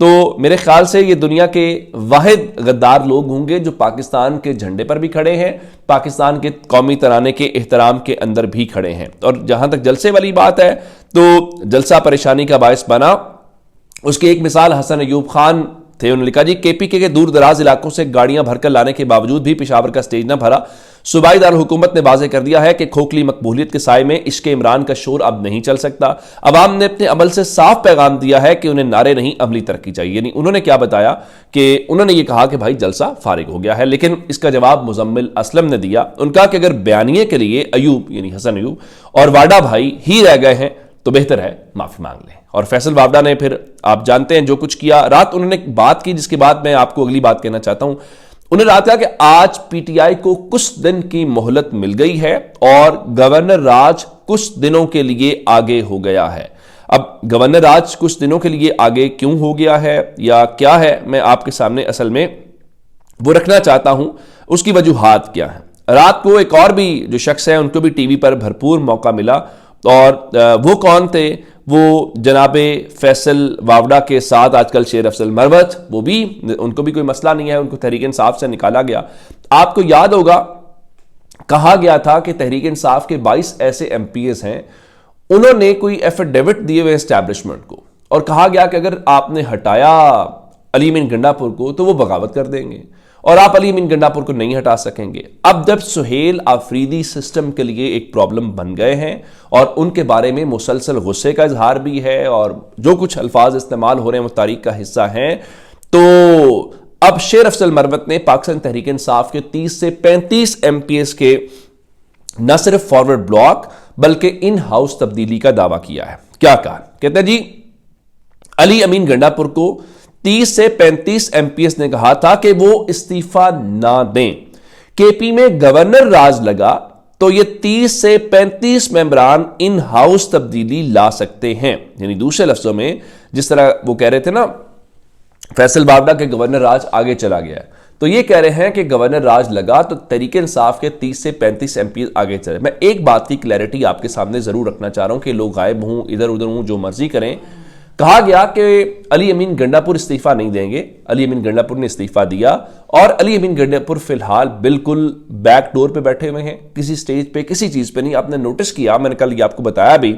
تو میرے خیال سے یہ دنیا کے واحد غدار لوگ ہوں گے جو پاکستان کے جھنڈے پر بھی کھڑے ہیں، پاکستان کے قومی ترانے کے احترام کے اندر بھی کھڑے ہیں. اور جہاں تک جلسے والی بات ہے تو جلسہ پریشانی کا باعث بنا. اس کی ایک مثال حسن ایوب خان تھے. انہوں نے لکھا جی کے پی کے دور دراز علاقوں سے گاڑیاں بھر کر لانے کے باوجود بھی پشاور کا سٹیج نہ بھرا. صوبائی دارالحکومت نے واضح کر دیا ہے کہ کھوکھلی مقبولیت کے سائے میں عشق عمران کا شور اب نہیں چل سکتا. عوام نے اپنے عمل سے صاف پیغام دیا ہے کہ انہیں نعرے نہیں عملی ترقی چاہیے. یعنی انہوں نے کیا بتایا کہ انہوں نے یہ کہا کہ بھائی جلسہ فارغ ہو گیا ہے، لیکن اس کا جواب مزمل اسلم نے دیا. ان کا کہ اگر بیانیے کے لیے ایوب یعنی حسن ایوب اور واڈا بھائی ہی رہ گئے ہیں تو بہتر ہے معافی مانگ لیں. اور فیصل واوڈا نے پھر آپ جانتے ہیں جو کچھ کیا. رات انہوں نے بات کی جس کے بعد میں آپ کو اگلی بات کہنا چاہتا ہوں. انہوں نے رات کہا کہ آج پی ٹی آئی کو کچھ دن کی مہلت مل گئی ہے اور گورنر راج کچھ دنوں کے لیے آگے ہو گیا ہے. اب گورنر راج کچھ دنوں کے لیے آگے کیوں ہو گیا ہے یا کیا ہے، میں آپ کے سامنے اصل میں وہ رکھنا چاہتا ہوں. اس کی وجوہات کیا ہیں. رات کو ایک اور بھی جو شخص ہے ان کو بھی ٹی وی پر بھرپور موقع ملا، اور وہ کون تھے؟ وہ جناب فیصل واوڈا کے ساتھ آج کل شیر افضل مروت، وہ بھی ان کو بھی کوئی مسئلہ نہیں ہے، ان کو تحریک انصاف سے نکالا گیا. آپ کو یاد ہوگا کہا گیا تھا کہ تحریک انصاف کے 22 ایسے ایم پی ایز ہیں، انہوں نے کوئی ایفیڈیوٹ دیے ہوئے اسٹیبلشمنٹ کو، اور کہا گیا کہ اگر آپ نے ہٹایا علی امین گنڈا پور کو تو وہ بغاوت کر دیں گے اور آپ علی امین گنڈا پور کو نہیں ہٹا سکیں گے. اب جب سہیل آفریدی سسٹم کے لیے ایک پرابلم بن گئے ہیں اور ان کے بارے میں مسلسل غصے کا اظہار بھی ہے اور جو کچھ الفاظ استعمال ہو رہے ہیں وہ تاریخ کا حصہ ہیں، تو اب شیر افضل مروت نے پاکستان تحریک انصاف کے 30 سے 35 ایم پی ایس کے نہ صرف فارورڈ بلاک بلکہ ان ہاؤس تبدیلی کا دعویٰ کیا ہے. کیا کہا؟ کہتے ہیں جی علی امین گنڈا پور کو 30 سے 35 ایم پی ایس نے کہا تھا کہ وہ استعفیٰ نہ دیں. کے پی میں گورنر راج لگا تو یہ 30 سے 35 ممبران ان ہاؤس تبدیلی لا سکتے ہیں. یعنی دوسرے لفظوں میں جس طرح وہ کہہ رہے تھے نا فیصل واوڈا کے گورنر راج آگے چلا گیا ہے، تو یہ کہہ رہے ہیں کہ گورنر راج لگا تو تحریک انصاف کے 30 سے 35 ایم پی آگے چلے. میں ایک بات کی کلیئرٹی آپ کے سامنے ضرور رکھنا چاہ رہا ہوں کہ لوگ غائب ہوں ادھر ادھر ہوں جو مرضی کریں. کہا گیا کہ علی امین گنڈا پور استعفیٰ نہیں دیں گے. علی امین گنڈا پور نے استعفیٰ دیا اور علی امین گنڈا پور فی الحال بالکل بیک ڈور پہ بیٹھے ہوئے ہیں، کسی سٹیج پہ کسی چیز پہ نہیں. آپ نے نوٹس کیا، میں نے کل یہ آپ کو بتایا بھی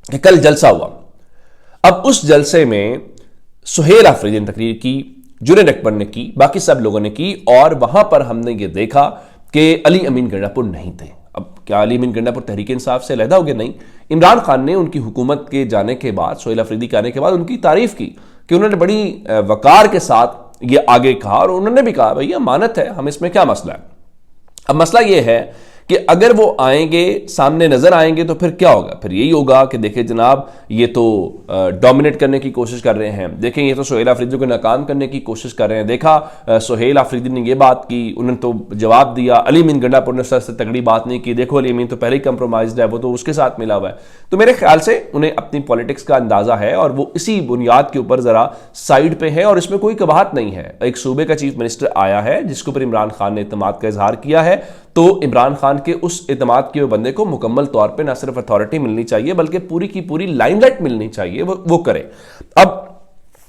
کہ کل جلسہ ہوا. اب اس جلسے میں سہیل آفریدی نے تقریر کی، جنید اکبر نے کی، باقی سب لوگوں نے کی، اور وہاں پر ہم نے یہ دیکھا کہ علی امین گنڈا پور نہیں تھے. اب کیا علی امین گنڈا پور تحریک انصاف سے علیحدہ ہو گئے؟ نہیں. عمران خان نے ان کی حکومت کے جانے کے بعد، سہیل آفریدی کے آنے کے بعد ان کی تعریف کی کہ انہوں نے بڑی وقار کے ساتھ یہ آگے کہا، اور انہوں نے بھی کہا بھئی امانت ہے، ہم اس میں کیا مسئلہ ہے. اب مسئلہ یہ ہے کہ اگر وہ آئیں گے سامنے نظر آئیں گے تو پھر کیا ہوگا؟ پھر یہی ہوگا کہ دیکھیں جناب یہ تو ڈومینیٹ کرنے کی کوشش کر رہے ہیں، دیکھیں یہ تو سہیل آفریدی کو ناکام کرنے کی کوشش کر رہے ہیں. دیکھا سہیل آفریدی نے یہ بات کی، انہوں نے تو جواب دیا. علی امین گنڈا پور نے سر سے تگڑی بات نہیں کی، دیکھو علی امین تو پہلے ہی کمپرومائزڈ ہے، وہ تو اس کے ساتھ ملا ہوا ہے. تو میرے خیال سے انہیں اپنی پالیٹکس کا اندازہ ہے اور وہ اسی بنیاد کے اوپر ذرا سائیڈ پہ ہے، اور اس میں کوئی کباہت نہیں ہے. ایک صوبے کا چیف منسٹر آیا ہے جس کے اوپر عمران خان نے اعتماد کا اظہار کیا ہے، تو عمران خان کے اس اعتماد کے بندے کو مکمل طور پہ نہ صرف اتھارٹی ملنی چاہیے بلکہ پوری کی پوری لائم لائٹ ملنی چاہیے، وہ کرے. اب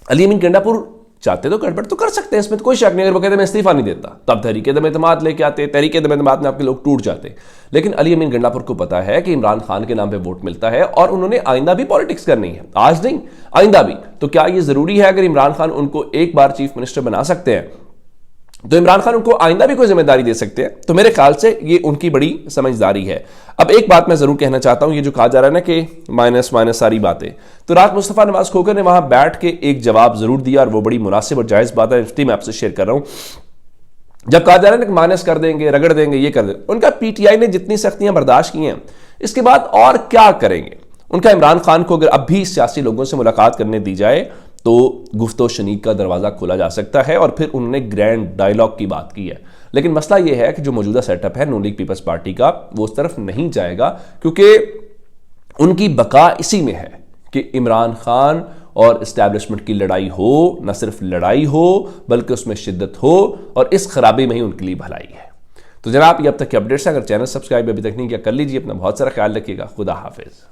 علی امین گنڈا پور چاہتے تو گڑبڑ تو کر سکتے ہیں، اس میں تو کوئی شک نہیں. اگر وہ کہتے ہیں میں استعفیٰ نہیں دیتا تو اب تحریک عدم اعتماد لے کے آتے، تحریک عدم اعتماد میں آپ کے لوگ ٹوٹ جاتے. لیکن علی امین گنڈا پور کو پتا ہے کہ عمران خان کے نام پہ ووٹ ملتا ہے اور انہوں نے آئندہ بھی پالیٹکس کرنی ہے، آج نہیں آئندہ بھی. تو کیا یہ ضروری ہے اگر عمران خان ان کو ایک بار چیف منسٹر بنا سکتے ہیں تو عمران خان ان کو آئندہ بھی کوئی ذمہ داری دے سکتے ہیں؟ تو میرے خیال سے یہ ان کی بڑی سمجھداری ہے. اب ایک بات میں ضرور کہنا چاہتا ہوں، یہ جو کہا جا رہا ہے نا کہ مائنس ساری باتیں، تو رات مصطفیٰ نواز کھوکھر نے وہاں بیٹھ کے ایک جواب ضرور دیا اور وہ بڑی مناسب اور جائز بات ہے، اس لیے میں آپ سے شیئر کر رہا ہوں. جب کہا جا رہا ہے نا کہ مائنس کر دیں گے، رگڑ دیں گے، یہ کر دیں گے، ان کا پی ٹی آئی نے جتنی سختیاں برداشت کی ہیں اس کے بعد اور کیا کریں گے؟ ان کا عمران خان کو اگر اب بھی سیاسی لوگوں سے ملاقات کرنے دی جائے تو گفت و شنید کا دروازہ کھولا جا سکتا ہے. اور پھر انہوں نے گرینڈ ڈائیلاگ کی بات کی ہے، لیکن مسئلہ یہ ہے کہ جو موجودہ سیٹ اپ ہے نون لیگ پیپلز پارٹی کا وہ اس طرف نہیں جائے گا، کیونکہ ان کی بقا اسی میں ہے کہ عمران خان اور اسٹیبلشمنٹ کی لڑائی ہو، نہ صرف لڑائی ہو بلکہ اس میں شدت ہو، اور اس خرابی میں ہی ان کے لیے بھلائی ہے. تو جناب یہ اب تک کے اپڈیٹس ہیں، اگر چینل سبسکرائب ابھی تک نہیں کیا کر لیجیے. اپنا بہت سارا خیال رکھیے گا. خدا حافظ.